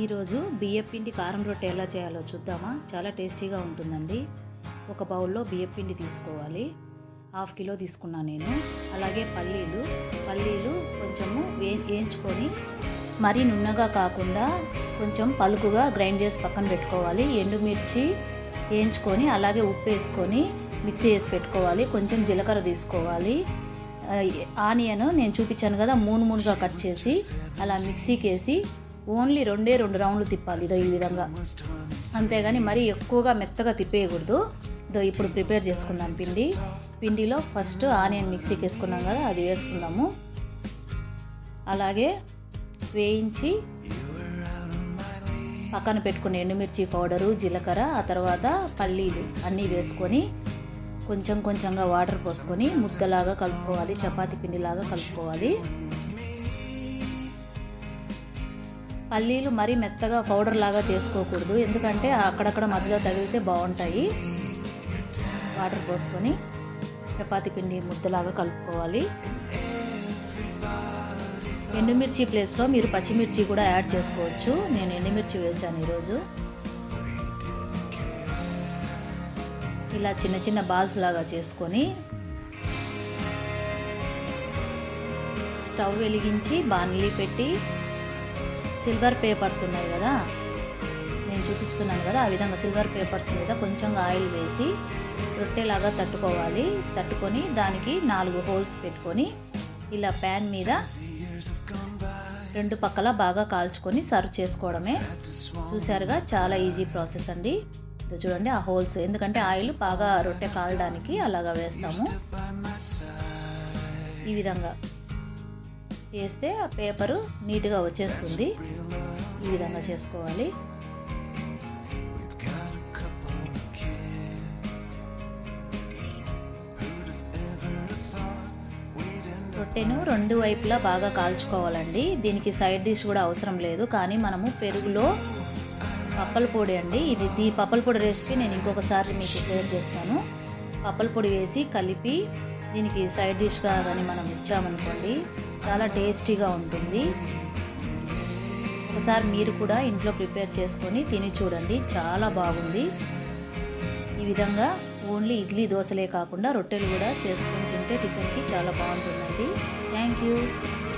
ఈరోజు బియ్యపిండి కారం రొట్టె ఎలా చేయాలో చూద్దామా. చాలా టేస్టీగా ఉంటుందండి. ఒక బౌల్లో బియ్యపిండి తీసుకోవాలి. 1/2 కిలో తీసుకున్నాను నేను. అలాగే పల్లీలు కొంచెము వేయించుకొని మరీ నున్నగా కాకుండా కొంచెం పలుకుగా గ్రైండ్ చేసి పక్కన పెట్టుకోవాలి. ఎండుమిర్చి వేయించుకొని అలాగే ఉప్పు వేసుకొని మిక్సీ వేసి పెట్టుకోవాలి. కొంచెం జీలకర్ర తీసుకోవాలి. ఆనియన్ నేను చూపించాను కదా, మూనుగా కట్ చేసి అలా మిక్సీకి వేసి ఓన్లీ 2 రౌండ్లు తిప్పాలి. ఇదో ఈ విధంగా, అంతేగాని మరీ ఎక్కువగా మెత్తగా తిప్పేయకూడదు. ఇదో ఇప్పుడు ప్రిపేర్ చేసుకుందాం. పిండిలో ఫస్ట్ ఆనియన్ మిక్సీకి వేసుకున్నాం కదా, అది వేసుకుందాము. అలాగే వేయించి పక్కన పెట్టుకుని ఎండుమిర్చి పౌడరు, జీలకర్ర, ఆ తర్వాత పల్లీలు అన్నీ వేసుకొని కొంచెంగా వాటర్ పోసుకొని ముద్దలాగా కలుపుకోవాలి. చపాతీ పిండిలాగా కలుపుకోవాలి. పల్లీలు మరీ మెత్తగా పౌడర్ లాగా చేసుకోకూడదు, ఎందుకంటే అక్కడక్కడ మధ్యలో తగిలితే బాగుంటాయి. వాటర్ పోసుకొని చపాతీ పిండి ముద్దలాగా కలుపుకోవాలి. ఎండుమిర్చి ప్లేస్లో మీరు పచ్చిమిర్చి కూడా యాడ్ చేసుకోవచ్చు. నేను ఎండుమిర్చి వేసాను ఈరోజు. ఇలా చిన్న బాల్స్ లాగా చేసుకొని స్టవ్ వెలిగించి బాణలి పెట్టి సిల్వర్ పేపర్స్ ఉన్నాయి కదా, నేను చూపిస్తున్నాను కదా, ఆ విధంగా సిల్వర్ పేపర్స్ మీద కొంచెం ఆయిల్ వేసి రొట్టెలాగా తట్టుకొని దానికి 4 హోల్స్ పెట్టుకొని ఇలా ప్యాన్ మీద 2 పక్కల బాగా కాల్చుకొని సర్వ్ చేసుకోవడమే. చూసారుగా, చాలా ఈజీ ప్రాసెస్ అండి. చూడండి ఆ హోల్స్, ఎందుకంటే ఆయిల్ బాగా రొట్టె కాలడానికి అలాగా వేస్తాము. ఈ విధంగా చేస్తే ఆ పేపరు నీట్గా వచ్చేస్తుంది. ఈ విధంగా చేసుకోవాలి. రొట్టెను 2 వైపులా బాగా కాల్చుకోవాలండి. దీనికి సైడ్ డిష్ కూడా అవసరం లేదు, కానీ మనము పెరుగులో పప్పల పొడి అండి, ఇది పప్పల పొడి రెసిపీ నేను ఇంకొకసారి మీకు షేర్ చేస్తాను. పప్పల పొడి వేసి కలిపి దీనికి సైడ్ డిష్గా కానీ మనం ఇచ్చామనుకోండి, చాలా టేస్టీగా ఉంటుంది. ఒకసారి మీరు కూడా ఇంట్లో ప్రిపేర్ చేసుకొని తిని చూడండి, చాలా బాగుంది. ఈ విధంగా ఓన్లీ ఇడ్లీ దోశలే కాకుండా రొట్టెలు కూడా చేసుకొని తింటే టిఫిన్కి చాలా బాగుంటుందండి. Thank you.